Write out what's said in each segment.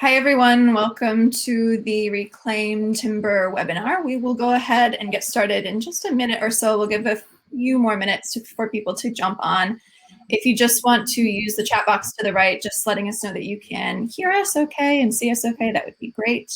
Hi everyone, welcome to the Reclaim Timber webinar. We will go ahead and get started in just a minute or so. We'll give a few more minutes for people to jump on. If you just want to use the chat box to the right, just letting us know that you can hear us okay and see us okay, that would be great.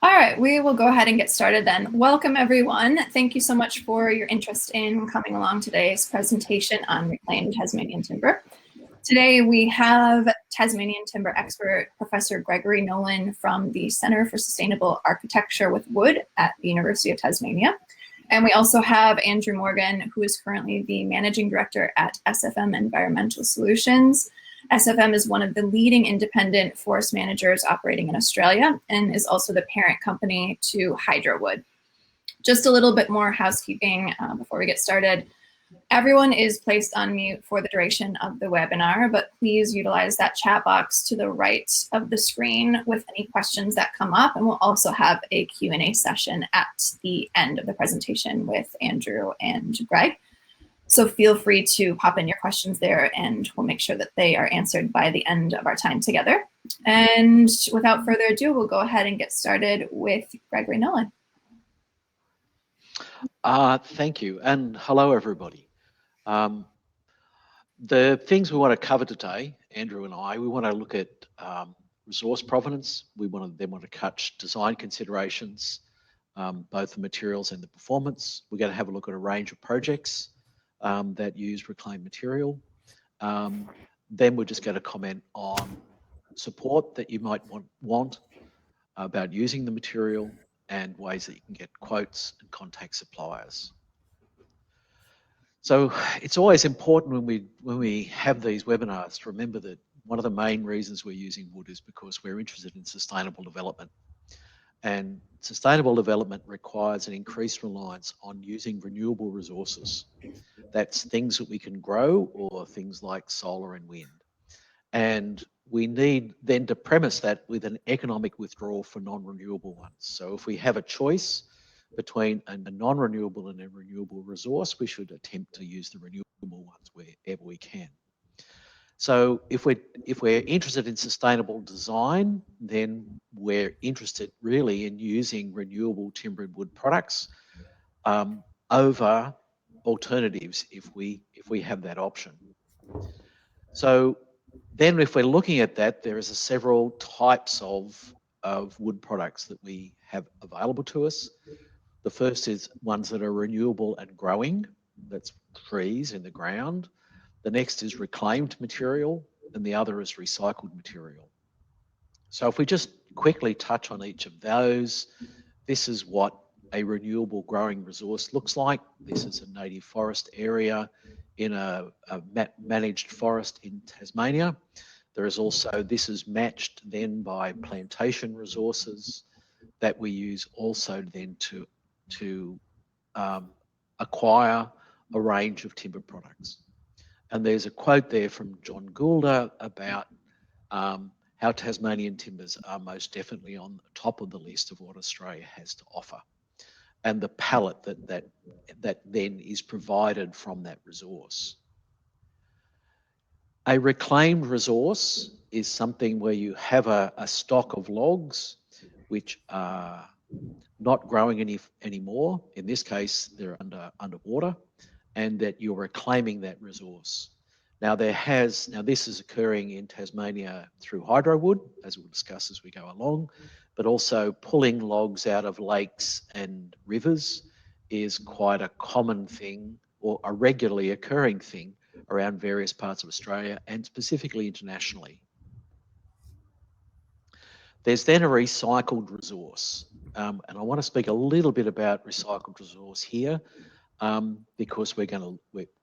All right, we will go ahead and get started then. Welcome everyone. Thank you so much for your interest in coming along today's presentation on reclaimed Tasmanian timber. Today we have Tasmanian timber expert Professor Gregory Nolan from the Center for Sustainable Architecture with Wood at the University of Tasmania. And we also have Andrew Morgan, who is currently the Managing Director at SFM Environmental Solutions. SFM is one of the leading independent forest managers operating in Australia and is also the parent company to Hydrowood. Just a little bit more housekeeping before we get started. Everyone is placed on mute for the duration of the webinar, but please utilize that chat box to the right of the screen with any questions that come up. And we'll also have a Q&A session at the end of the presentation with Andrew and Greg. So feel free to pop in your questions there and we'll make sure that they are answered by the end of our time together. And without further ado, we'll go ahead and get started with Gregory Nolan. Thank you, and hello everybody. The things we want to cover today, Andrew and I, we want to look at resource provenance. We want to touch design considerations, both the materials and the performance. We're going to have a look at a range of projects that use reclaimed material. Then we're just going to comment on support that you might want about using the material and ways that you can get quotes and contact suppliers. So it's always important when we have these webinars to remember that one of the main reasons we're using wood is because we're interested in sustainable development. And sustainable development requires an increased reliance on using renewable resources. That's things that we can grow or things like solar and wind. And we need then to premise that with an economic withdrawal for non-renewable ones. So if we have a choice between a non-renewable and a renewable resource, we should attempt to use the renewable ones wherever we can. So if we're interested in sustainable design, then we're interested really in using renewable timber and wood products over alternatives if we have that option. So then if we're looking at that, there is several types of wood products that we have available to us. The first is ones that are renewable and growing, that's trees in the ground. The next is reclaimed material, and the other is recycled material. So if we just quickly touch on each of those, this is what a renewable growing resource looks like. This is a native forest area in a managed forest in Tasmania. There is also, this is matched then by plantation resources that we use also then to acquire a range of timber products. And there's a quote there from John Goulder about how Tasmanian timbers are most definitely on the top of the list of what Australia has to offer, and the palette that then is provided from that resource. A reclaimed resource is something where you have a stock of logs which are not growing anymore. In this case, they're underwater, and that you're reclaiming that resource. Now this is occurring in Tasmania through Hydrowood, as we'll discuss as we go along, but also pulling logs out of lakes and rivers is quite a common thing, or a regularly occurring thing around various parts of Australia and specifically internationally. There's then a recycled resource. And I want to speak a little bit about recycled resource here, because we're going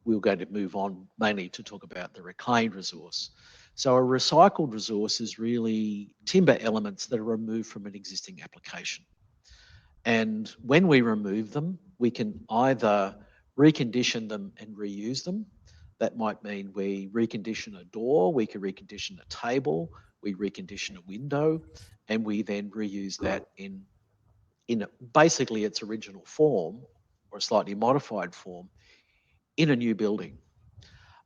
to move on mainly to talk about the reclaimed resource. So a recycled resource is really timber elements that are removed from an existing application. And when we remove them, we can either recondition them and reuse them. That might mean we recondition a door, we can recondition a table, we recondition a window, and we then reuse that in basically its original form or a slightly modified form in a new building.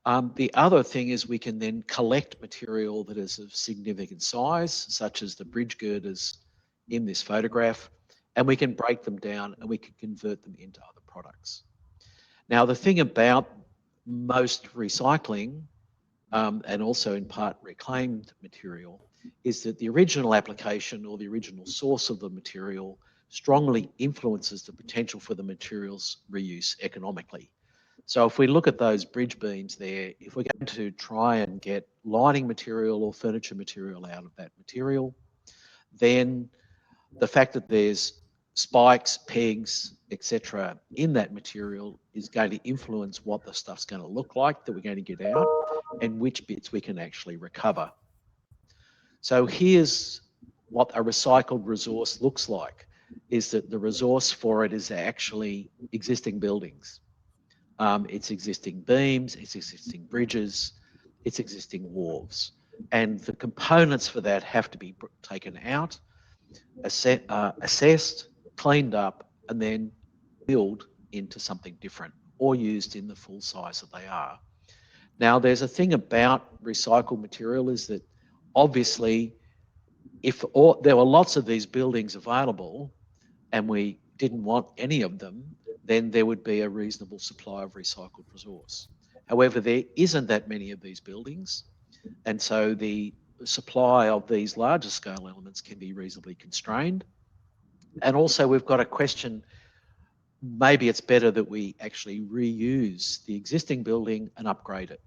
The other thing is we can then collect material that is of significant size, such as the bridge girders in this photograph, and we can break them down and we can convert them into other products. Now, the thing about most recycling, and also in part reclaimed material, is that the original application or the original source of the material strongly influences the potential for the material's reuse economically. So if we look at those bridge beams there, if we're going to try and get lining material or furniture material out of that material, then the fact that there's spikes, pegs, etc. in that material is going to influence what the stuff's going to look like that we're going to get out and which bits we can actually recover. So here's what a recycled resource looks like, is that the resource for it is actually existing buildings. It's existing beams, it's existing bridges, it's existing wharves. And the components for that have to be taken out, assessed, cleaned up, and then built into something different or used in the full size that they are. Now, there's a thing about recycled material is that obviously if there were lots of these buildings available and we didn't want any of them, then there would be a reasonable supply of recycled resource. However, there isn't that many of these buildings, and so the supply of these larger scale elements can be reasonably constrained. And also we've got a question, maybe it's better that we actually reuse the existing building and upgrade it.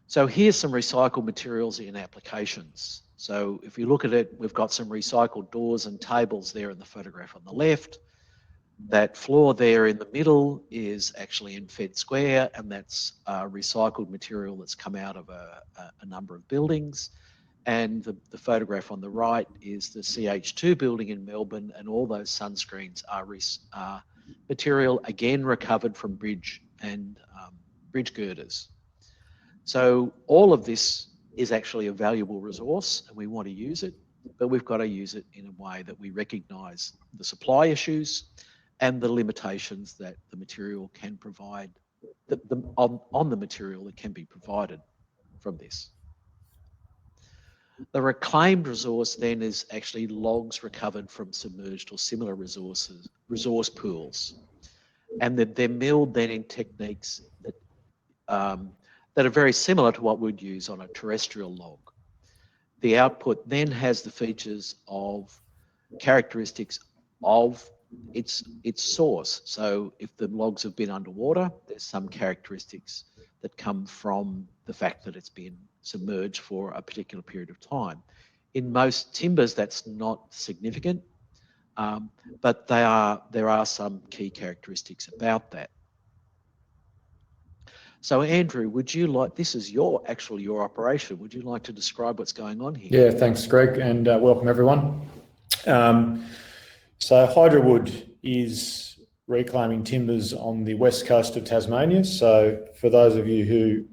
So here's some recycled materials in applications. So if you look at it, we've got some recycled doors and tables there in the photograph on the left. That floor there in the middle is actually in Fed Square, and that's recycled material that's come out of a number of buildings. And the photograph on the right is the CH2 building in Melbourne, and all those sunscreens are material again recovered from bridge and bridge girders. So all of this is actually a valuable resource and we want to use it, but we've got to use it in a way that we recognise the supply issues and the limitations that the material can provide, on the material that can be provided from this. The reclaimed resource then is actually logs recovered from submerged or similar resource pools, and that they're milled then in techniques that that are very similar to what we'd use on a terrestrial log. The output then has the features of characteristics of its source. So if the logs have been underwater, there's some characteristics that come from the fact that it's been submerged for a particular period of time. In most timbers, that's not significant, but there are some key characteristics about that. So Andrew, would you like, this is your operation, would you like to describe what's going on here? Yeah, thanks Greg, and welcome everyone. So Hydrowood is reclaiming timbers on the west coast of Tasmania. So for those of you who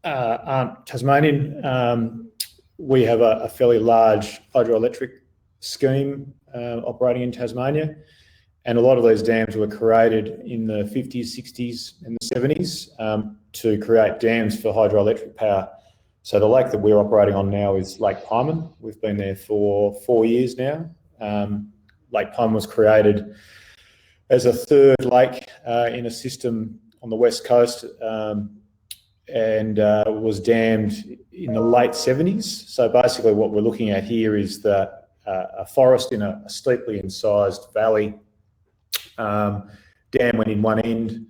aren't Tasmanian, we have a fairly large hydroelectric scheme operating in Tasmania. And a lot of these dams were created in the 50s, 60s and the 70s to create dams for hydroelectric power. So the lake that we're operating on now is Lake Pyman. We've been there for 4 years now. Lake Pyman was created as a third lake in a system on the west coast and was dammed in the late 70s. So basically what we're looking at here is that a forest in a steeply incised valley. Dam went in one end,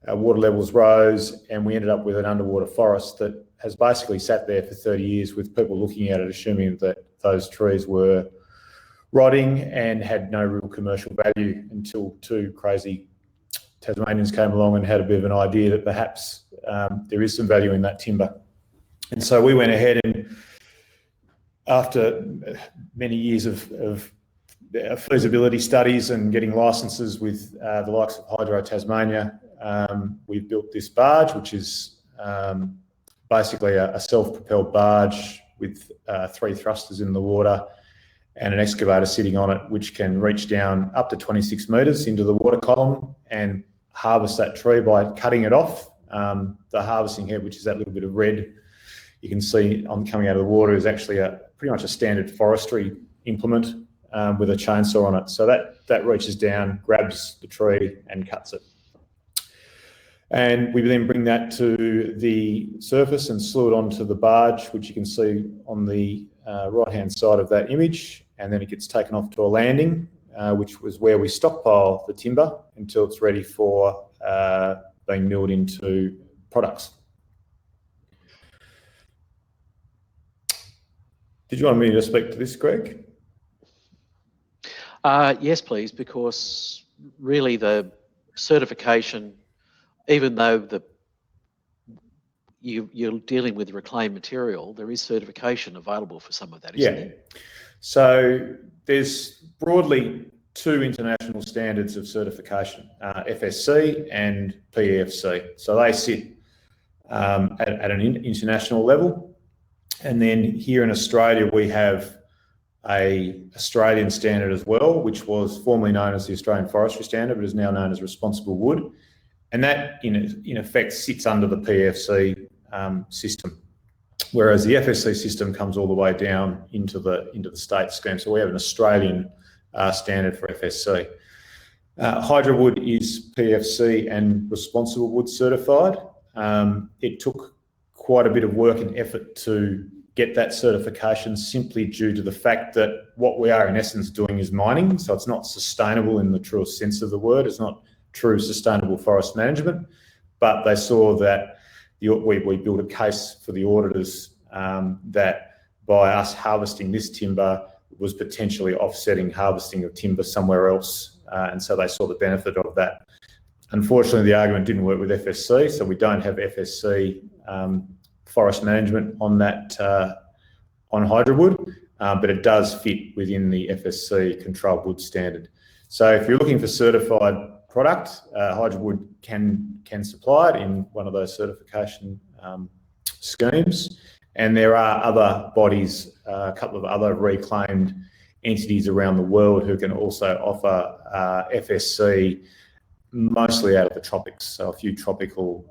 water levels rose, and we ended up with an underwater forest that has basically sat there for 30 years with people looking at it, assuming that those trees were rotting and had no real commercial value, until two crazy Tasmanians came along and had a bit of an idea that perhaps there is some value in that timber. And so we went ahead and, after many years of feasibility studies and getting licenses with the likes of Hydro Tasmania, we've built this barge, which is basically a self-propelled barge with 3 thrusters in the water and an excavator sitting on it, which can reach down up to 26 metres into the water column and harvest that tree by cutting it off. The harvesting head, which is that little bit of red you can see coming out of the water, is actually pretty much a standard forestry implement with a chainsaw on it. So that reaches down, grabs the tree and cuts it. And we then bring that to the surface and slew it onto the barge, which you can see on the right-hand side of that image. And then it gets taken off to a landing, which was where we stockpile the timber until it's ready for being milled into products. Did you want me to speak to this, Greg? Yes, please, because really the certification, even though you're dealing with reclaimed material, there is certification available for some of that, isn't there? So there's broadly 2 international standards of certification, FSC and PEFC. So they sit at an international level. And then here in Australia, we have an Australian standard as well, which was formerly known as the Australian Forestry Standard, but is now known as Responsible Wood. And that, in effect, sits under the PEFC system, whereas the FSC system comes all the way down into the state scheme. So we have an Australian standard for FSC. Hydrowood is PEFC and Responsible Wood certified. It took quite a bit of work and effort to get that certification, simply due to the fact that what we are in essence doing is mining. So it's not sustainable in the truest sense of the word. It's not true sustainable forest management, but they saw that we built a case for the auditors that by us harvesting this timber was potentially offsetting harvesting of timber somewhere else. And so they saw the benefit of that. Unfortunately, the argument didn't work with FSC, so we don't have FSC forest management on that on Hydrowood, but it does fit within the FSC controlled wood standard. So if you're looking for certified product, Hydrowood can supply it in one of those certification schemes. And there are other bodies, a couple of other reclaimed entities around the world who can also offer FSC, mostly out of the tropics. So a few tropical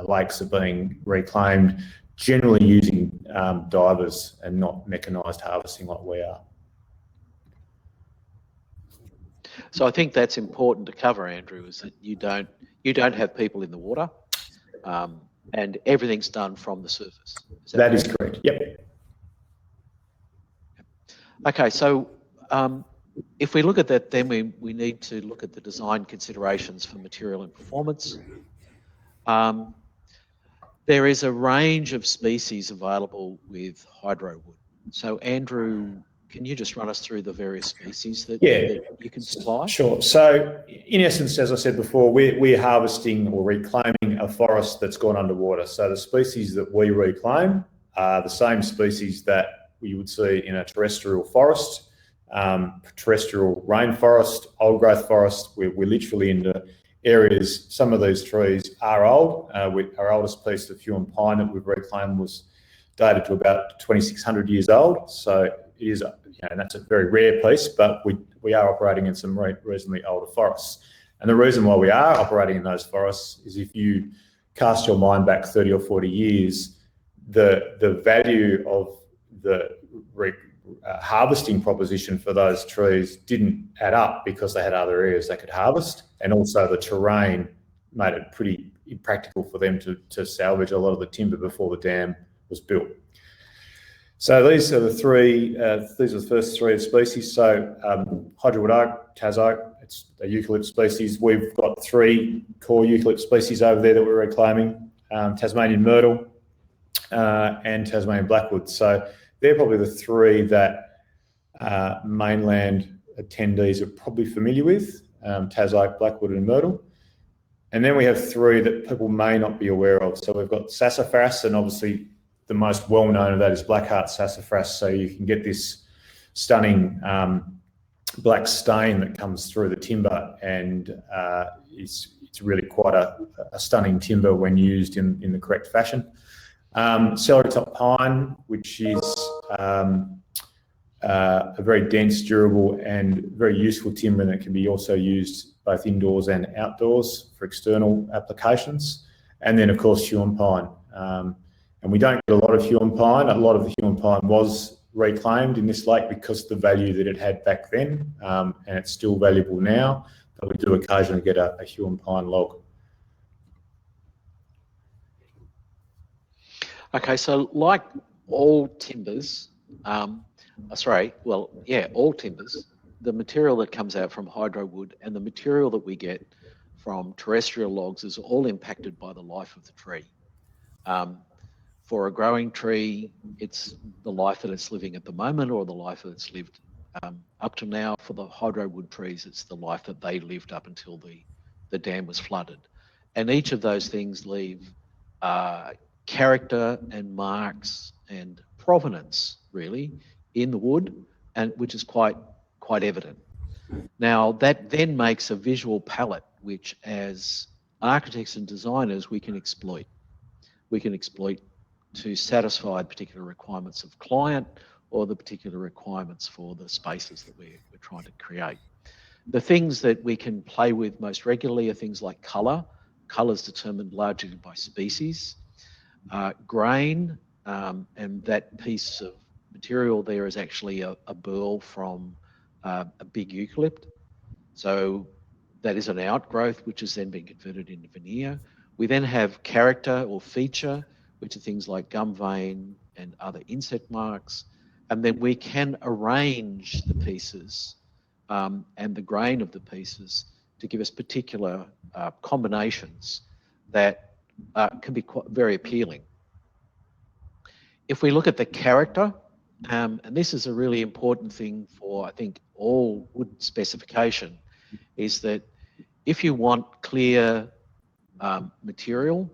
lakes are being reclaimed, generally using divers and not mechanised harvesting like we are. So I think that's important to cover, Andrew, is that you don't have people in the water, and everything's done from the surface. That is correct. Yep. Okay, so if we look at that, then we need to look at the design considerations for material and performance. There is a range of species available with Hydrowood. So Andrew, can you just run us through the various species that you can supply? Sure. So in essence, as I said before, we're harvesting or reclaiming a forest that's gone underwater. So the species that we reclaim are the same species that we would see in a terrestrial forest, terrestrial rainforest, old growth forest. We're literally into areas. Some of these trees are old. Our oldest piece of Huon pine that we've reclaimed was dated to about 2,600 years old. So it is, and that's a very rare piece, but we are operating in some reasonably older forests. And the reason why we are operating in those forests is if you cast your mind back 30 or 40 years, the value of the harvesting proposition for those trees didn't add up because they had other areas they could harvest, and also the terrain made it pretty impractical for them to salvage a lot of the timber before the dam was built. So these are the first 3 species. So Hydrowood oak, Taso. It's a eucalypt species. We've got 3 core eucalypt species over there that we're reclaiming, Tasmanian Myrtle and Tasmanian Blackwood. So they're probably the 3 that mainland attendees are probably familiar with, Taso, Blackwood and Myrtle. And then we have 3 that people may not be aware of. So we've got sassafras, and obviously the most well-known of that is Blackheart sassafras. So you can get this stunning black stain that comes through the timber, and it's really quite a stunning timber when used in the correct fashion. Celery-top pine, which is a very dense, durable and very useful timber that can be also used both indoors and outdoors for external applications. And then of course Huon pine. And we don't get a lot of Huon pine. A lot of the Huon pine was reclaimed in this lake because of the value that it had back then, and it's still valuable now, but we do occasionally get a Huon pine log. Okay, so like all timbers, all timbers, the material that comes out from hydrowood and the material that we get from terrestrial logs is all impacted by the life of the tree. For a growing tree, it's the life that it's living at the moment or the life that it's lived up to now. For the hydrowood trees, it's the life that they lived up until the dam was flooded. And each of those things leave character and marks and provenance, really, in the wood, and which is quite evident. Now, that then makes a visual palette, which as architects and designers, we can exploit. We can exploit to satisfy particular requirements of client or the particular requirements for the spaces that we're trying to create. The things that we can play with most regularly are things like colour. Colour is determined largely by species. Grain, and that piece of material there is actually a burl from a big eucalypt. So that is an outgrowth which has then been converted into veneer. We then have character or feature, which are things like gum vein and other insect marks. And then we can arrange the pieces and the grain of the pieces to give us particular combinations that can be very appealing. If we look at the character, and this is a really important thing for, I think, all wood specification, is that if you want clear material,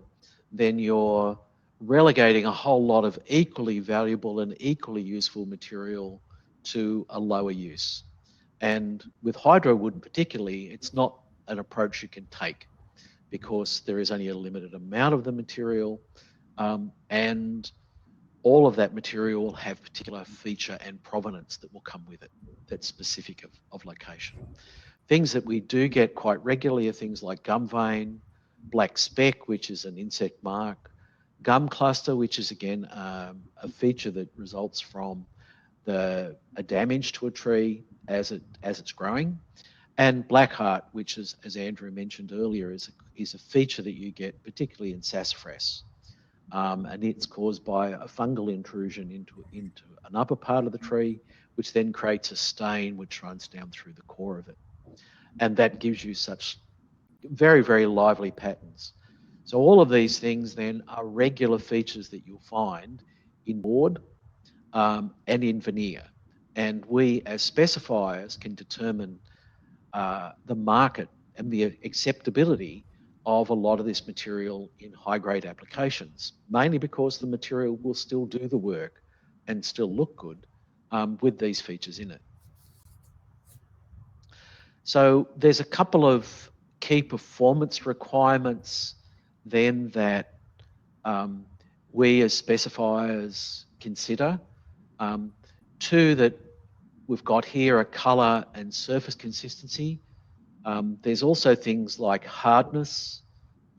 then you're relegating a whole lot of equally valuable and equally useful material to a lower use. And with hydrowood particularly, it's not an approach you can take because there is only a limited amount of the material, and all of that material will have particular feature and provenance that will come with it, that's specific of location. Things that we do get quite regularly are things like gum vein, black speck, which is an insect mark, gum cluster, which is again a feature that results from a damage to a tree as it's growing, and blackheart, which is, as Andrew mentioned earlier, is a feature that you get particularly in sassafras, and it's caused by a fungal intrusion into an upper part of the tree, which then creates a stain which runs down through the core of it, and that gives you such very, very lively patterns. So all of these things then are regular features that you'll find in board and in veneer. And we as specifiers can determine the market and the acceptability of a lot of this material in high-grade applications, mainly because the material will still do the work and still look good with these features in it. So there's a couple of key performance requirements then that we as specifiers consider. Two that we've got here are colour and surface consistency. There's also things like hardness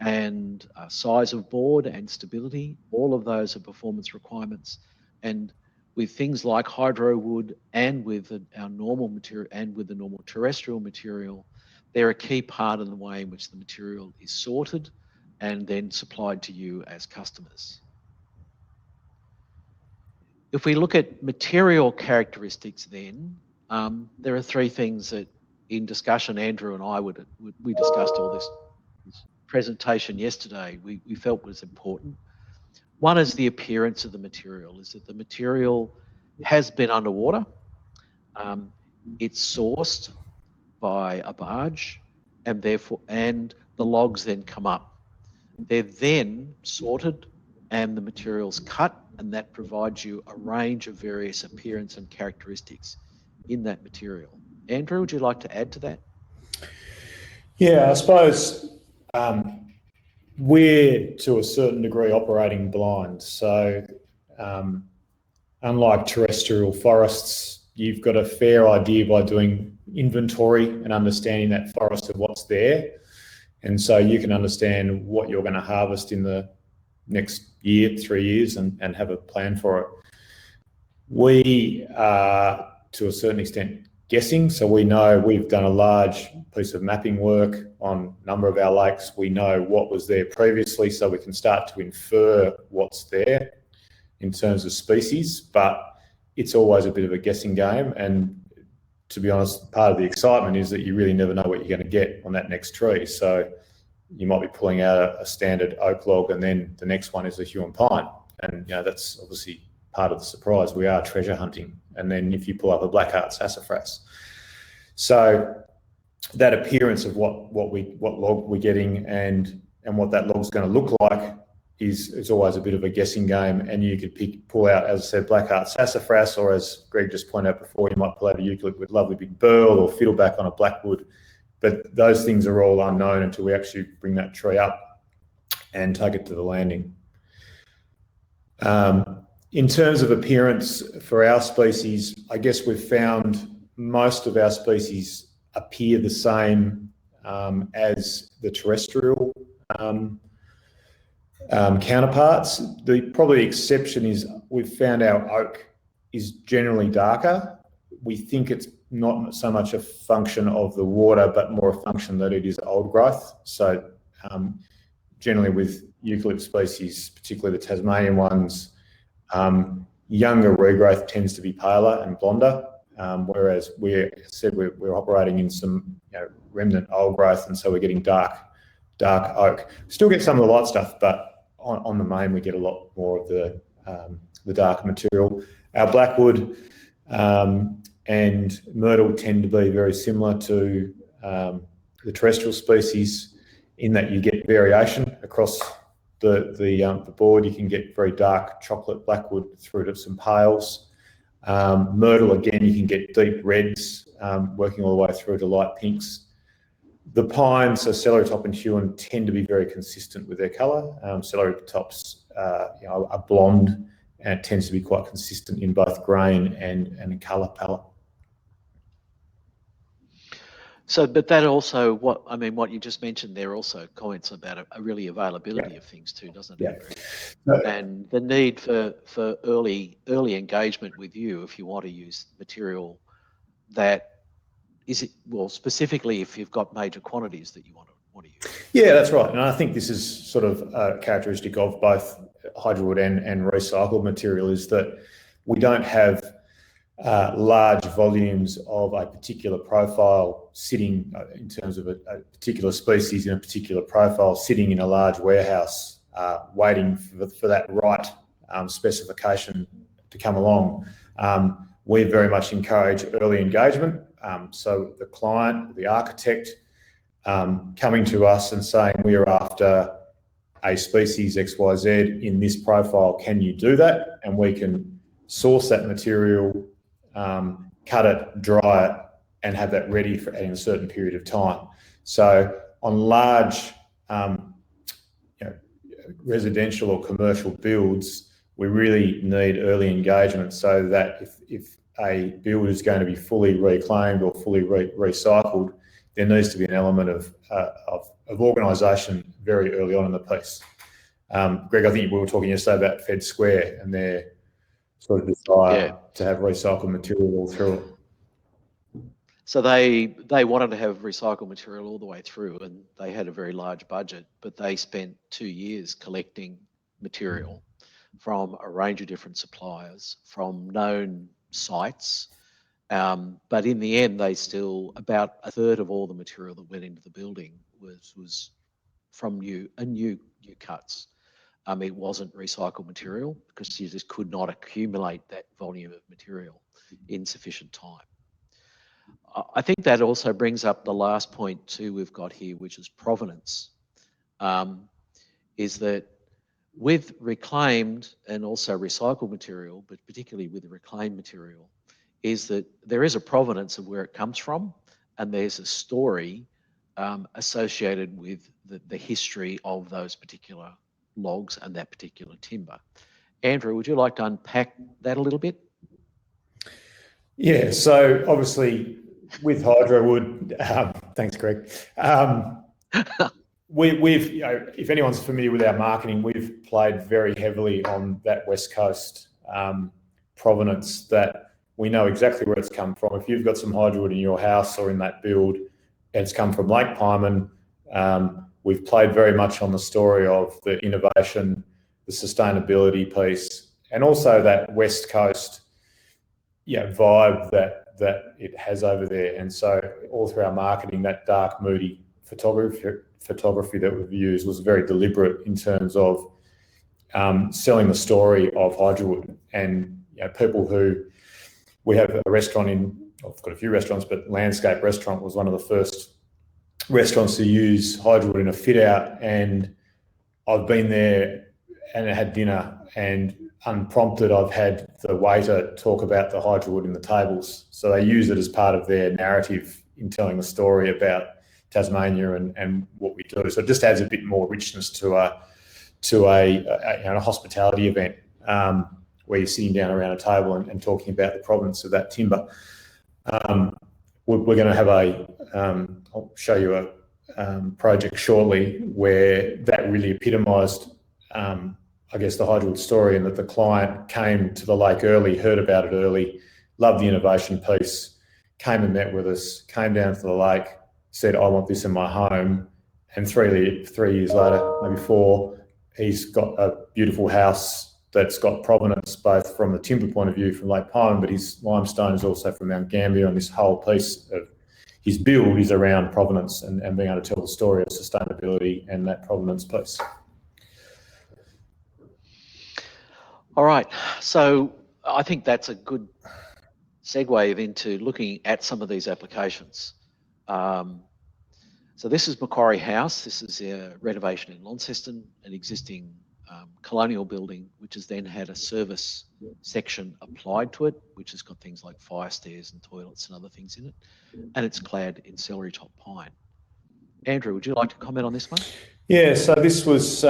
and size of board and stability. All of those are performance requirements. And with things like hydrowood and with our normal material and with the normal terrestrial material, they're a key part of the way in which the material is sorted and then supplied to you as customers. If we look at material characteristics then, there are 3 things that in discussion, Andrew and I we discussed all this presentation yesterday, we felt was important. One is the appearance of the material, is that the material has been underwater. It's sourced by a barge, and the logs then come up. They're then sorted and the material's cut, and that provides you a range of various appearance and characteristics in that material. Andrew, would you like to add to that? Yeah, I suppose we're to a certain degree operating blind. So unlike terrestrial forests, you've got a fair idea by doing inventory and understanding that forest of what's there. And so you can understand what you're going to harvest in the next year, 3 years, and have a plan for it. We are, to a certain extent, guessing. So we know we've done a large piece of mapping work on a number of our lakes. We know what was there previously, so we can start to infer what's there in terms of species, but it's always a bit of a guessing game. And to be honest, part of the excitement is that you really never know what you're going to get on that next tree. So you might be pulling out a standard oak log, and then the next one is a Huon pine. And that's obviously part of the surprise. We are treasure hunting. And then if you pull up a blackheart sassafras. So that appearance of what log we're getting and what that log's going to look like is always a bit of a guessing game. And you could pull out, as I said, blackheart sassafras, or as Greg just pointed out before, you might pull out a eucalypt with lovely big burl, or fiddleback on a blackwood. But those things are all unknown until we actually bring that tree up and take it to the landing. In terms of appearance for our species, I guess we've found most of our species appear the same as the terrestrial counterparts. The probably exception is we've found our oak is generally darker. We think it's not so much a function of the water, but more a function that it is old growth. So generally with eucalypt species, particularly the Tasmanian ones, younger regrowth tends to be paler and blonder, whereas we're operating in some remnant old growth, and so we're getting dark oak. Still get some of the light stuff, but on the main we get a lot more of the darker material. Our blackwood and myrtle tend to be very similar to the terrestrial species in that you get variation across the board. You can get very dark chocolate blackwood through to some pales. Myrtle, again, you can get deep reds working all the way through to light pinks. The pines, so celery-top and Huon, tend to be very consistent with their colour. Celery-tops are blonde, and it tends to be quite consistent in both grain and colour palette. So, but that also, what you just mentioned there also comments about a really availability of things too, doesn't it? Yeah. And the need for early engagement with you if you want to use material that specifically if you've got major quantities that you want to use. Yeah, that's right. And I think this is sort of a characteristic of both Hydrowood and recycled material, is that we don't have large volumes of a particular profile sitting in terms of a particular species in a particular profile sitting in a large warehouse waiting for that right specification to come along. We very much encourage early engagement. So the client, the architect, coming to us and saying, we are after a species XYZ in this profile, can you do that? And we can source that material, cut it, dry it, and have that ready in a certain period of time. So on large residential or commercial builds, we really need early engagement so that if a build is going to be fully reclaimed or fully recycled, there needs to be an element of organisation very early on in the piece. Greg, I think we were talking yesterday about Fed Square and their sort of desire to have recycled material all through it. So they wanted to have recycled material all the way through, and they had a very large budget, but they spent 2 years collecting material from a range of different suppliers, from known sites, But in the end, they about a third of all the material that went into the building was from new cuts. It wasn't recycled material because you just could not accumulate that volume of material in sufficient time. I think that also brings up the last point too we've got here, which is provenance. Is that with reclaimed and also recycled material, but particularly with the reclaimed material, is that there is a provenance of where it comes from, and there's a story associated with the history of those particular logs and that particular timber. Andrew, would you like to unpack that a little bit? Yeah, so obviously with Hydrowood, thanks, Greg. We've if anyone's familiar with our marketing, we've played very heavily on that West Coast provenance, that we know exactly where it's come from. If you've got some Hydrowood in your house or in that build, and it's come from Lake Pyman, we've played very much on the story of the innovation, the sustainability piece, and also that West Coast vibe that it has over there. And so all through our marketing, that dark, moody photography that we've used was very deliberate in terms of selling the story of Hydrowood. And people who, we have a restaurant I've got a few restaurants, but Landscape Restaurant was one of the first restaurants to use Hydrowood in a fit out. And I've been there and I had dinner, and unprompted, I've had the waiter talk about the Hydrowood in the tables. So they use it as part of their narrative in telling the story about Tasmania and what we do. So it just adds a bit more richness to a hospitality event where you're sitting down around a table and talking about the provenance of that timber. We're going to have I'll show you a project shortly where that really epitomised, I guess, the Hydrowood story, and that the client came to the lake early, heard about it early, loved the innovation piece, came and met with us, came down to the lake, said, I want this in my home. And three years later, maybe 4, he's got a beautiful house that's got provenance both from the timber point of view from Lake Pyman, but his limestone is also from Mount Gambier, and this whole piece of his build is around provenance and being able to tell the story of sustainability and that provenance piece. All right, so I think that's a good segue into looking at some of these applications. So this is Macquarie House. This is a renovation in Launceston, an existing colonial building, which has then had a service section applied to it, which has got things like fire stairs and toilets and other things in it, and it's clad in celery-top pine. Andrew, would you like to comment on this one? Yeah, so this was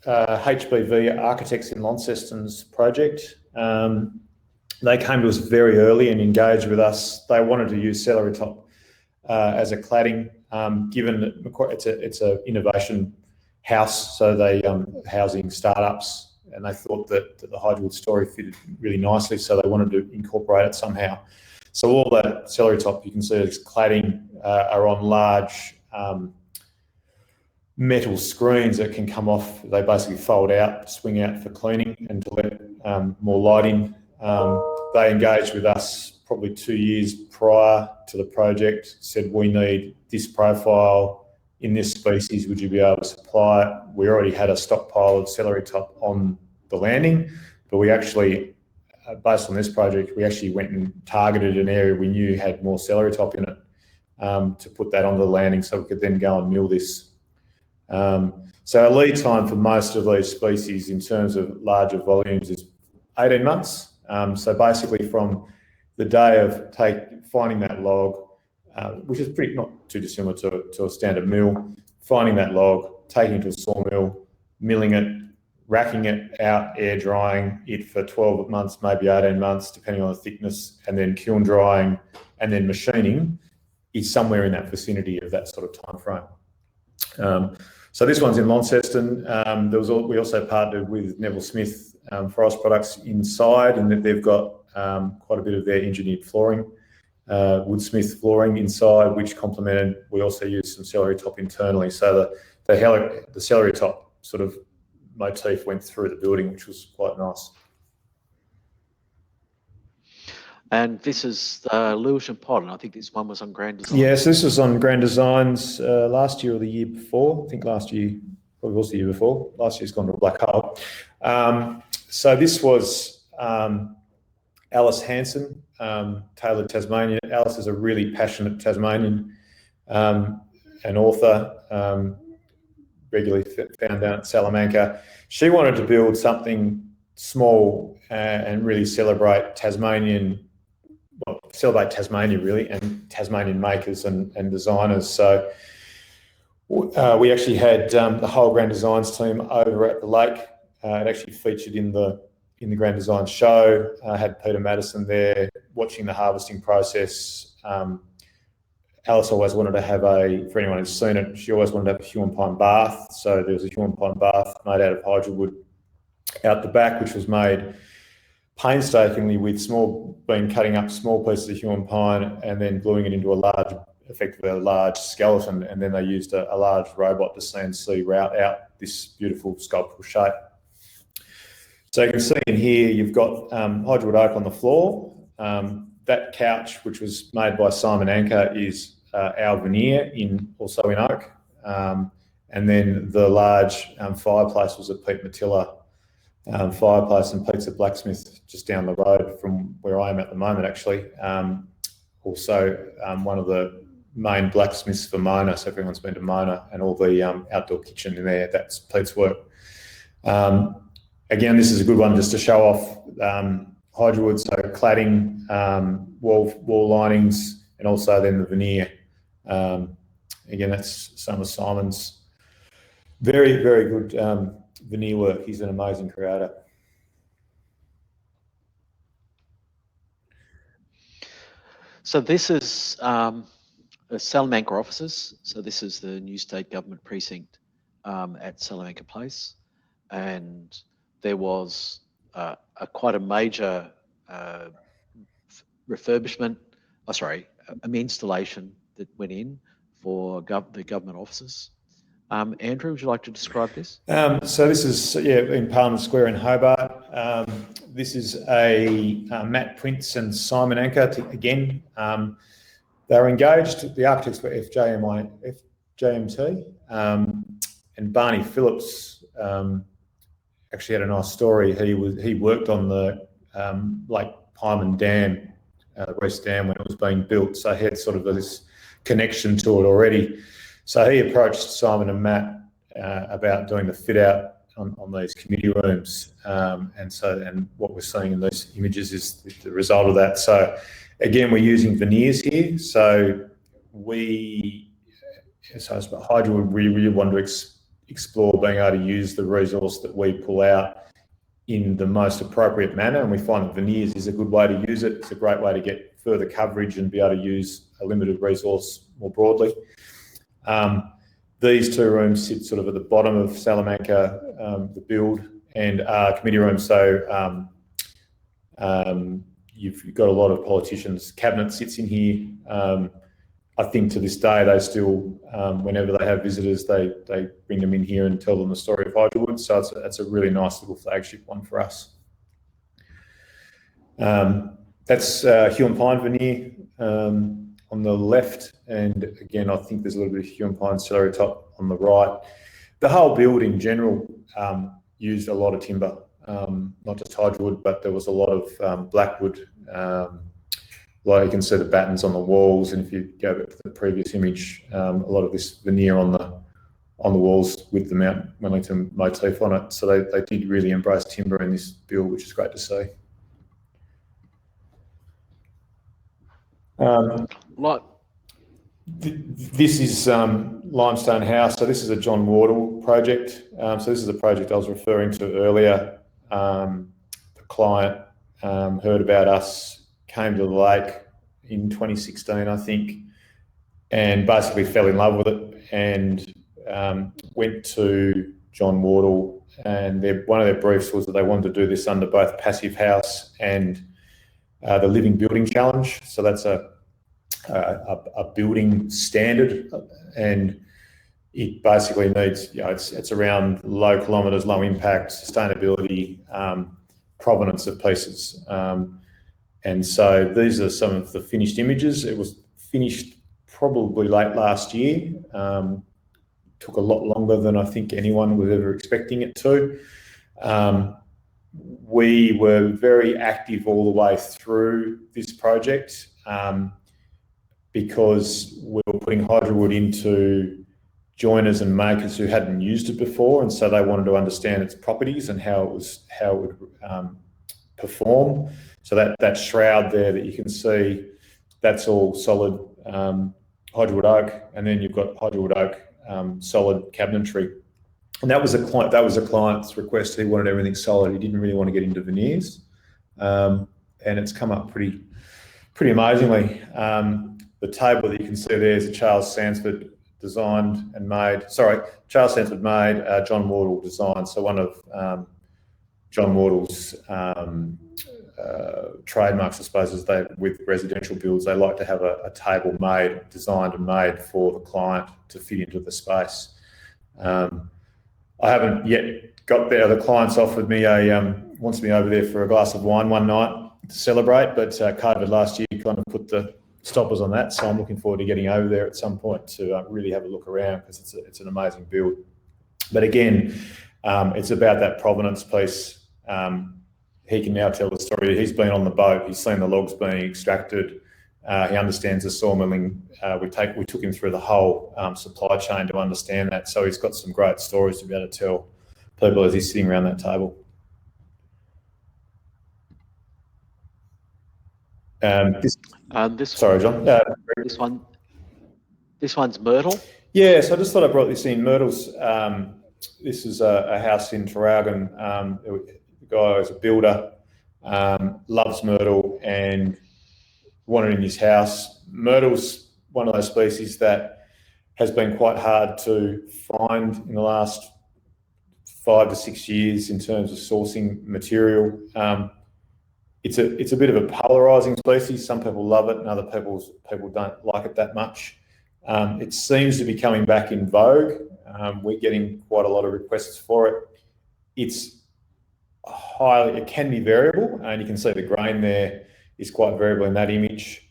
HBV Architects in Launceston's project. They came to us very early and engaged with us. They wanted to use celery-top as a cladding, given that Macquarie, it's an innovation house, so they housing startups, and they thought that the Hydrowood story fitted really nicely, so they wanted to incorporate it somehow. So all that celery-top you can see as cladding are on large metal screens that can come off. They basically fold out, swing out for cleaning and to let more light in. They engaged with us probably 2 years prior to the project, said, we need this profile in this species, would you be able to supply it? We already had a stockpile of celery-top on the landing, but we actually, based on this project, we actually went and targeted an area we knew had more celery-top in it to put that on the landing so we could then go and mill this. So a lead time for most of these species in terms of larger volumes is 18 months. So basically from the day of finding that log, which is not too dissimilar to a standard mill, finding that log, taking it to a sawmill, milling it, racking it out, air drying it for 12 months, maybe 18 months, depending on the thickness, and then kiln drying, and then machining is somewhere in that vicinity of that sort of time frame. So this one's in Launceston. We also partnered with Neville Smith Forest Products inside, in that they've got quite a bit of their engineered flooring, Woodsmith flooring inside, which complemented. We also used some celery-top internally, so the celery-top sort of motif went through the building, which was quite nice. And this is Lewisham Pod, and I think this one was on Grand Design. Yes, this was on Grand Designs last year or the year before. I think last year, probably was the year before. Last year's gone to a black hole. So this was Alice Hanson, Tailored Tasmania. Alice is a really passionate Tasmanian, an author, regularly found down at Salamanca. She wanted to build something small and really celebrate Tasmania really, and Tasmanian makers and designers. So we actually had the whole Grand Designs team over at the lake. It actually featured in the Grand Design show. I had Peter Madison there watching the harvesting process. Alice always wanted to have for anyone who's seen it, she always wanted to have a human pine bath. So there was a human pine bath made out of hydrowood out the back, which was made painstakingly with cutting up small pieces of human pine and then gluing it into effectively a large skeleton. And then they used a large robot to CNC route out this beautiful sculptural shape. So you can see in here, you've got hydrowood oak on the floor. That couch, which was made by Simon Anker, is our veneer also in oak. And then the large fireplace was a Pete Matilla fireplace, and Pete's a blacksmith just down the road from where I am at the moment, actually. Also, one of the main blacksmiths for Mona, so everyone's been to Mona, and all the outdoor kitchen in there, that's Pete's work. Again, this is a good one just to show off hydrowood, so cladding, wall linings, and also then the veneer. Again, that's some of Simon's very, very good veneer work. He's an amazing creator. So this is the Salamanca offices. So this is the new state government precinct at Salamanca Place, and there was quite a major refurbishment. An installation that went in for the government offices. Andrew, would you like to describe this? So this is in Parliament Square in Hobart. This is a Matt Prince and Simon Anker again. They were engaged. The architects were FJMT, and Barney Phillips actually had a nice story. He worked on the Lake Pyman Dam, West Dam, when it was being built, so he had sort of this connection to it already. So he approached Simon and Matt about doing the fit out on these committee rooms, and what we're seeing in these images is the result of that. So again, we're using veneers here. So as Hydrowood, we really want to explore being able to use the resource that we pull out in the most appropriate manner, and we find that veneers is a good way to use it. It's a great way to get further coverage and be able to use a limited resource more broadly. These two rooms sit sort of at the bottom of Salamanca, the build, and committee rooms. So you've got a lot of politicians. Cabinet sits in here. I think to this day, they still, whenever they have visitors, they bring them in here and tell them the story of Hydrowood. So it's a really nice little flagship one for us. That's Huon Pine veneer on the left, and again, I think there's a little bit of Huon Pine celery-top on the right. The whole build in general used a lot of timber, not just hydrowood, but there was a lot of blackwood. Like you can see the battens on the walls, and if you go back to the previous image, a lot of this veneer on the walls with the Mount Wellington motif on it. So they did really embrace timber in this build, which is great to see. This is Limestone House. So this is a John Wardle project. So this is a project I was referring to earlier. The client heard about us, came to the lake in 2016, I think, and basically fell in love with it, and went to John Wardle, and one of their briefs was that they wanted to do this under both Passive House and the Living Building Challenge. So that's a building standard, and it basically needs, it's around low kilometres, low impact, sustainability, provenance of pieces. And so these are some of the finished images. It was finished probably late last year. Took a lot longer than I think anyone was ever expecting it to. We were very active all the way through this project because we were putting Hydrowood into joiners and makers who hadn't used it before, and so they wanted to understand its properties and how it would perform. So that shroud there that you can see, that's all solid Hydrowood oak, and then you've got Hydrowood oak solid cabinetry. And that was a client's request. He wanted everything solid. He didn't really want to get into veneers, and it's come up pretty amazingly. The table that you can see there is a Charles Sanford designed and made. Sorry, Charles Sanford made, John Wardle designed. So one of John Wardle's trademarks, I suppose, is with residential builds, they like to have a table designed and made for the client to fit into the space. I haven't yet got there. The client's offered me wants me over there for a glass of wine one night to celebrate, but COVID last year kind of put the stoppers on that. So I'm looking forward to getting over there at some point to really have a look around, because it's an amazing build. But again, it's about that provenance piece. He can now tell the story. He's been on the boat. He's seen the logs being extracted. He understands the sawmilling. We took him through the whole supply chain to understand that. So he's got some great stories to be able to tell people as he's sitting around that table. Sorry, John. This one's Myrtle. Yeah, so I just thought I brought this in. Myrtle's. This is a house in Traralgon. The guy is a builder, loves Myrtle and wanted in his house. Myrtle's one of those species that has been quite hard to find in the last 5 to 6 years in terms of sourcing material. It's a bit of a polarising species. Some people love it and other people don't like it that much. It seems to be coming back in vogue. We're getting quite a lot of requests for it. It can be variable, and you can see the grain there is quite variable in that image.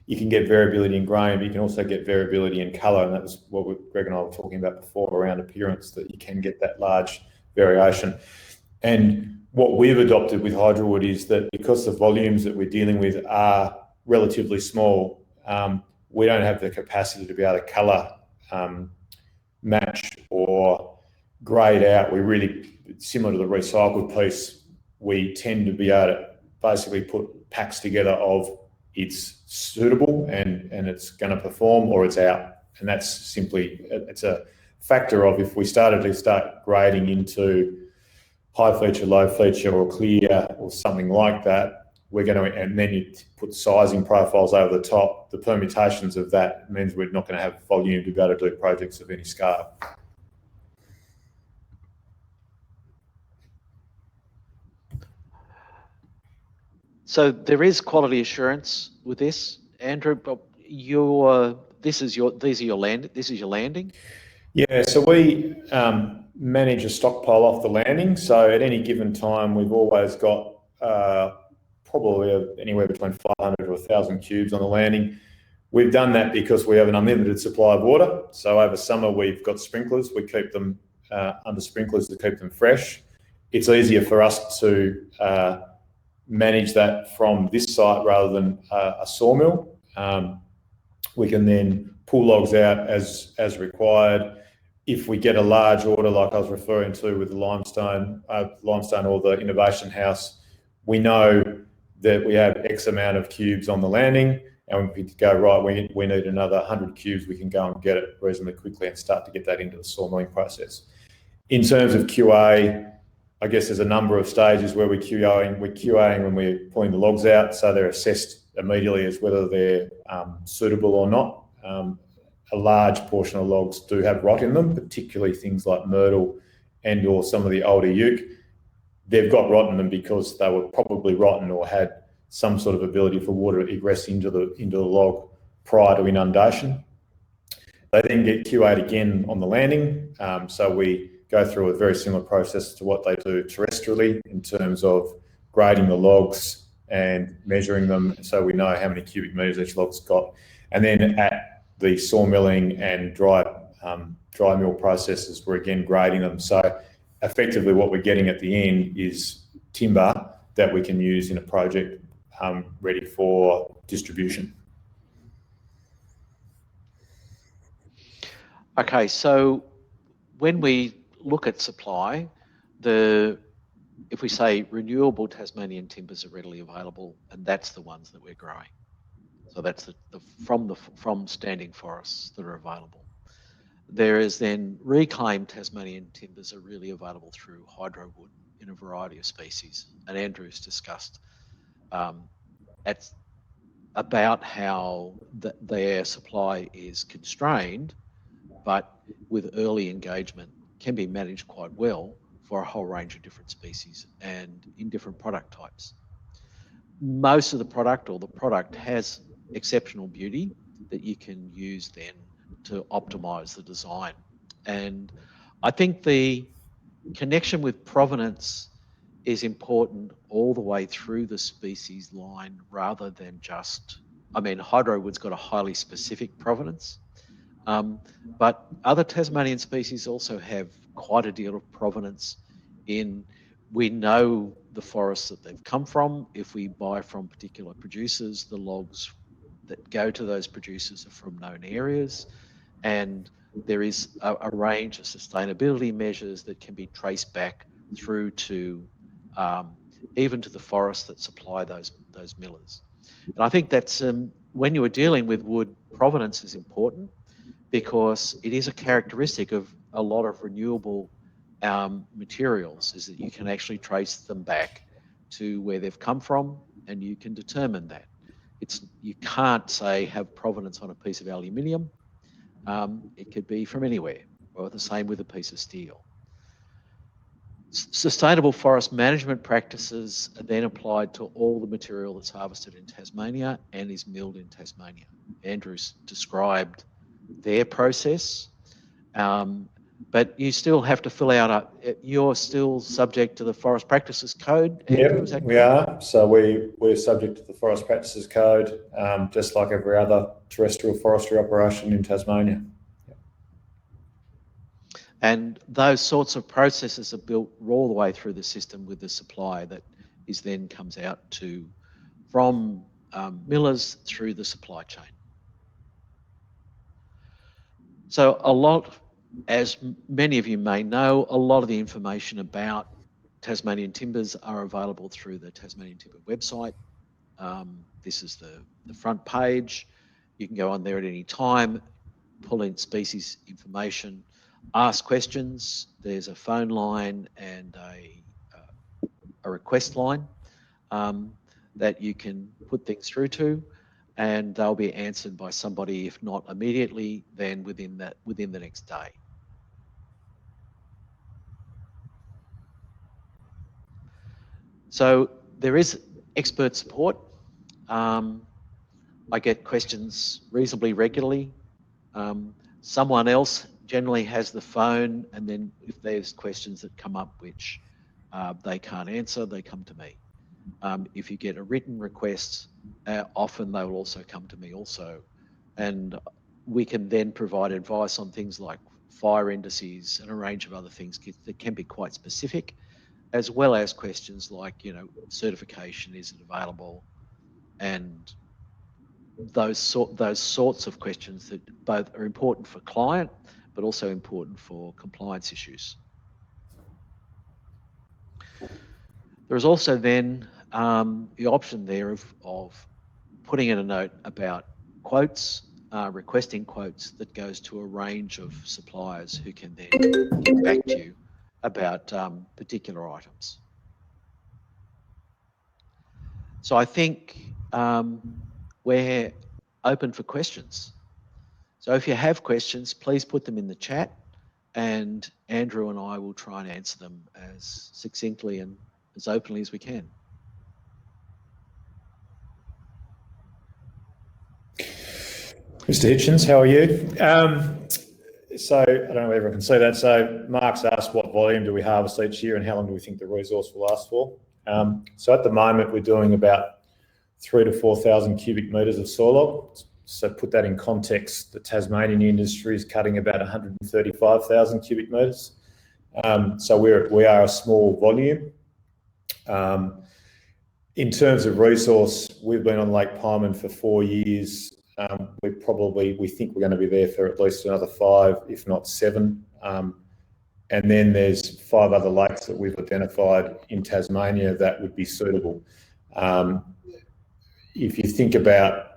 You can get variability in grain, but you can also get variability in colour, and that was what Greg and I were talking about before around appearance, that you can get that large variation. And what we've adopted with Hydrowood is that because the volumes that we're dealing with are relatively small, we don't have the capacity to be able to colour match or grade out. We really, similar to the recycled piece, we tend to be able to basically put packs together of it's suitable and it's going to perform, or it's out. And that's simply, it's a factor of if we start grading into high feature, low feature, or clear, or something like that, we're going to, and then you put sizing profiles over the top, the permutations of that means we're not going to have volume to be able to do projects of any scale. So there is quality assurance with this, Andrew. But this is your landing. Yeah, so we manage a stockpile off the landing. So at any given time, we've always got probably anywhere between 500 to 1,000 cubes on the landing. We've done that because we have an unlimited supply of water. So over summer, we've got sprinklers. We keep them under sprinklers to keep them fresh. It's easier for us to manage that from this site rather than a sawmill. We can then pull logs out as required. If we get a large order, like I was referring to with the limestone or the Innovation House, we know that we have X amount of cubes on the landing, and we go, right, we need another 100 cubes, we can go and get it reasonably quickly and start to get that into the sawmilling process. In terms of QA, I guess there's a number of stages where we're QAing when we're pulling the logs out, so they're assessed immediately as whether they're suitable or not. A large portion of logs do have rot in them, particularly things like Myrtle and or some of the older Uke. They've got rot in them because they were probably rotten or had some sort of ability for water to egress into the log prior to inundation. They then get QA'd again on the landing, so we go through a very similar process to what they do terrestrially in terms of grading the logs, and measuring them so we know how many cubic metres each log's got. And then at the sawmilling and dry mill processes, we're again grading them. So effectively what we're getting at the end is timber that we can use in a project ready for distribution. Okay, so when we look at supply, if we say renewable Tasmanian timbers are readily available, and that's the ones that we're growing. So that's from standing forests that are available. There is then reclaimed Tasmanian timbers are really available through Hydrowood in a variety of species, and Andrew's discussed about how their supply is constrained, but with early engagement can be managed quite well for a whole range of different species and in different product types. Most of the product has exceptional beauty that you can use then to optimize the design. And I think the connection with provenance is important all the way through the species line rather than just, Hydrowood's got a highly specific provenance, but other Tasmanian species also have quite a deal of provenance in, we know the forests that they've come from. If we buy from particular producers, the logs that go to those producers are from known areas. And there is a range of sustainability measures that can be traced back through to even to the forests that supply those millers. And I think that's when you are dealing with wood, provenance is important because it is a characteristic of a lot of renewable materials, is that you can actually trace them back to where they've come from, and you can determine that. You can't say have provenance on a piece of aluminium. It could be from anywhere, or the same with a piece of steel. Sustainable forest management practices are then applied to all the material that's harvested in Tasmania and is milled in Tasmania. Andrew's described their process, but you still have to fill out you're still subject to the Forest Practices Code, Andrew, is that correct? We are. So we're subject to the Forest Practices Code, just like every other terrestrial forestry operation in Tasmania. And those sorts of processes are built all the way through the system with the supply that is then comes out from millers through the supply chain. So as many of you may know, a lot of the information about Tasmanian timbers are available through the Tasmanian Timber website. This is the front page. You can go on there at any time, pull in species information, ask questions. There's a phone line and a request line that you can put things through to, and they'll be answered by somebody, if not immediately, then within the next day. So there is expert support. I get questions reasonably regularly. Someone else generally has the phone, and then if there's questions that come up which they can't answer, they come to me. If you get a written request, often they will also come to me also. And we can then provide advice on things like fire indices and a range of other things that can be quite specific, as well as questions like, certification, is it available? And those sorts of questions that both are important for client, but also important for compliance issues. There is also then the option there of putting in a note about quotes, requesting quotes that goes to a range of suppliers who can then get back to you about particular items. So I think we're open for questions. So if you have questions, please put them in the chat, and Andrew and I will try and answer them as succinctly and as openly as we can. Mr. Hitchens, how are you? So I don't know if everyone can see that. So Mark's asked what volume do we harvest each year and how long do we think the resource will last for? So at the moment we're doing about 3,000 to 4,000 cubic metres of sawlog. So put that in context, the Tasmanian industry is cutting about 135,000 cubic metres. So we are a small volume. In terms of resource, we've been on Lake Pyman for 4 years. We think we're going to be there for at least another 5, if not 7. And then there's 5 other lakes that we've identified in Tasmania that would be suitable. If you think about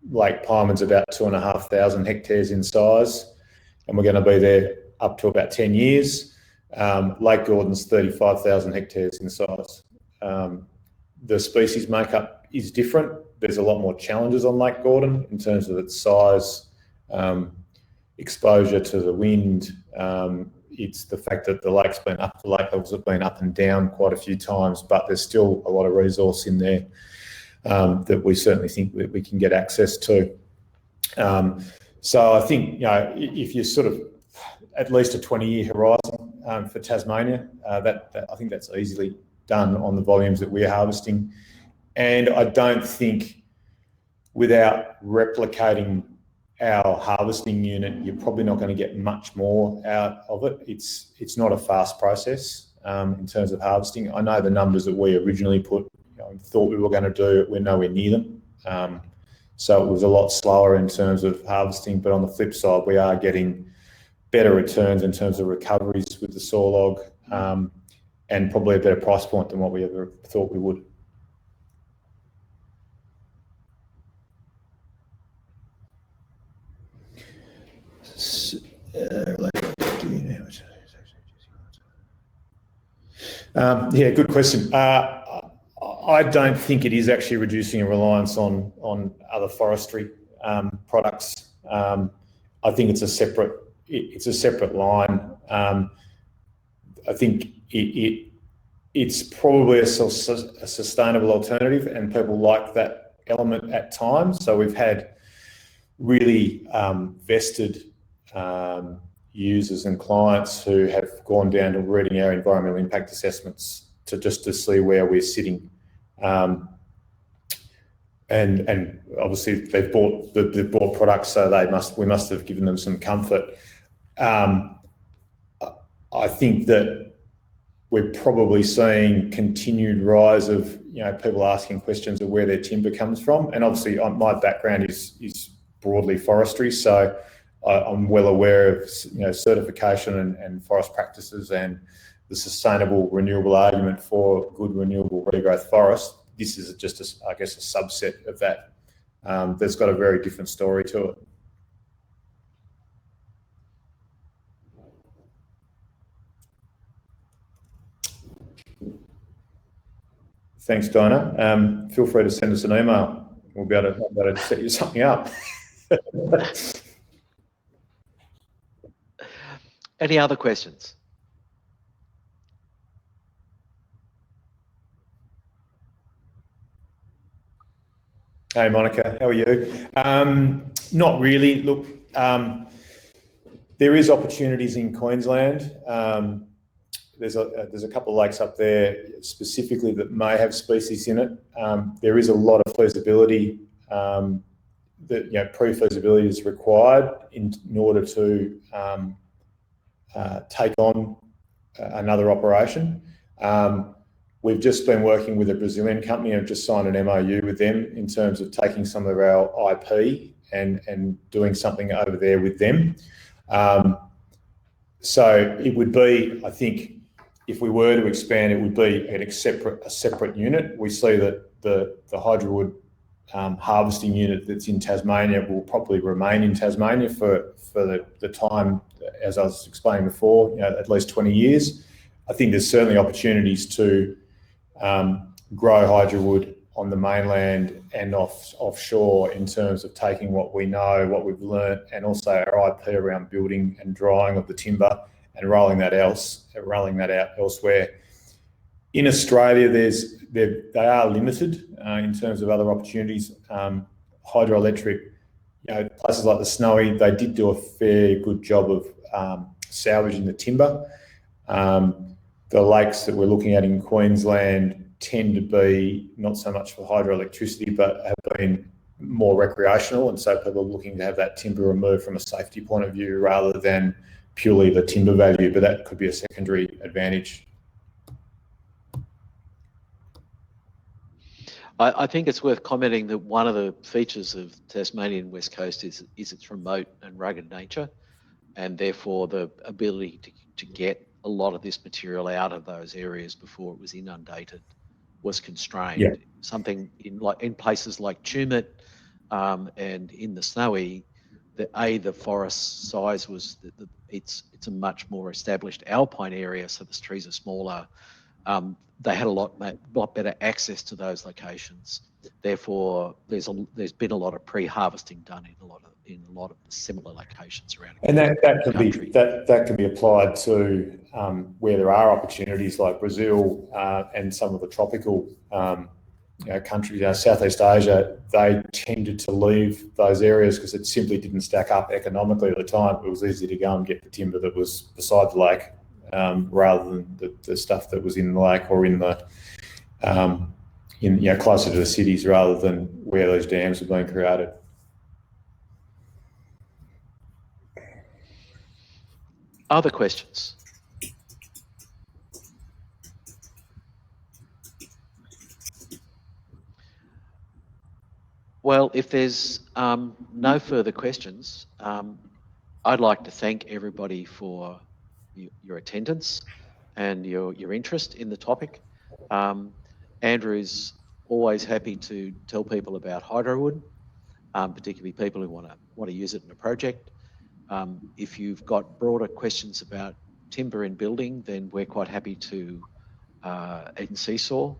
Lake Pyman's about 2,500 hectares in size, and we're going to be there up to about 10 years. Lake Gordon's 35,000 hectares in size. The species makeup is different. There's a lot more challenges on Lake Gordon in terms of its size, exposure to the wind. It's the fact that the lake levels have been up and down quite a few times, but there's still a lot of resource in there that we certainly think that we can get access to. So I think, if you sort of at least a 20-year horizon for Tasmania, that I think that's easily done on the volumes that we're harvesting. And I don't think without replicating our harvesting unit, you're probably not going to get much more out of it. It's not a fast process in terms of harvesting. I know the numbers that we originally thought we were going to do, we're nowhere near them. So it was a lot slower in terms of harvesting, but on the flip side, we are getting better returns in terms of recoveries with the sawlog, and probably a better price point than what we ever thought we would. Yeah, good question. I don't think it is actually reducing a reliance on other forestry products. I think it's a separate line. I think it's probably a sustainable alternative, and people like that element at times. So we've had really vested users and clients who have gone down to reading our environmental impact assessments to see where we're sitting. And obviously they've bought products, so we must have given them some comfort. I think that we're probably seeing continued rise of people asking questions of where their timber comes from, and obviously my background is broadly forestry, so I'm well aware of certification and forest practices and the sustainable renewable argument for good renewable regrowth forest. This is just a subset of that. That's got a very different story to it. Thanks, Dinah. Feel free to send us an email. We'll be able to set you something up. Any other questions? Hey, Monica, how are you? Not really. Look, there is opportunities in Queensland. There's a couple of lakes up there specifically that may have species in it. There is a lot of feasibility that pre-feasibility is required in order to take on another operation. We've just been working with a Brazilian company. I've just signed an MOU with them in terms of taking some of our IP and doing something over there with them. So it would be, I think, if we were to expand, it would be a separate unit. We see that the Hydrowood harvesting unit that's in Tasmania will probably remain in Tasmania for the time, as I was explaining before, at least 20 years. I think there's certainly opportunities to grow Hydrowood on the mainland and offshore in terms of taking what we know, what we've learnt, and also our IP around building and drying of the timber and rolling that out elsewhere. In Australia, they are limited in terms of other opportunities. Hydroelectric, places like the Snowy, they did do a fairly good job of salvaging the timber. The lakes that we're looking at in Queensland tend to be not so much for hydroelectricity, but have been more recreational, and so people are looking to have that timber removed from a safety point of view rather than purely the timber value, but that could be a secondary advantage. I think it's worth commenting that one of the features of Tasmanian West Coast is its remote and rugged nature, and therefore the ability to get a lot of this material out of those areas before it was inundated was constrained. Yeah. Something in places like Tumut and in the Snowy, the forest size was it's a much more established alpine area, so the trees are smaller. They had a lot better access to those locations. Therefore, there's been a lot of pre-harvesting done in a lot of similar locations around. And that can be applied to where there are opportunities like Brazil and some of the tropical countries, Southeast Asia. They tended to leave those areas because it simply didn't stack up economically at the time. It was easy to go and get the timber that was beside the lake rather than the stuff that was in the lake or in the closer to the cities rather than where those dams are being created. Other questions? Well, if there's no further questions, I'd like to thank everybody for your attendance and your interest in the topic. Andrew's always happy to tell people about Hydrowood, particularly people who want to use it in a project. If you've got broader questions about timber in building, then we're quite happy to in Seesaw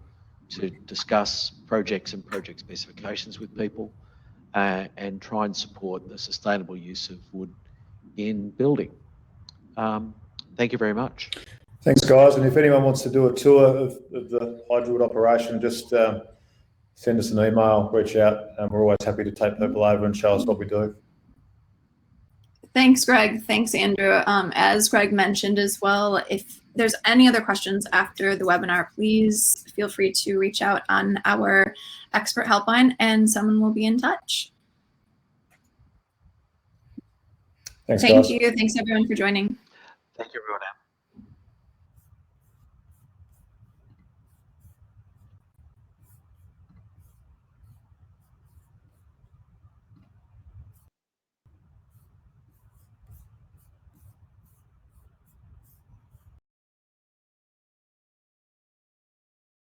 to discuss projects and project specifications with people and try and support the sustainable use of wood in building. Thank you very much. Thanks, guys. And if anyone wants to do a tour of the Hydrowood operation, just send us an email, reach out, and we're always happy to take people over and show us what we do. Thanks, Greg. Thanks, Andrew. As Greg mentioned as well, if there's any other questions after the webinar, please feel free to reach out on our expert helpline and someone will be in touch. Thanks, Thank guys. you. Thanks, everyone, for joining. Thank you, everyone.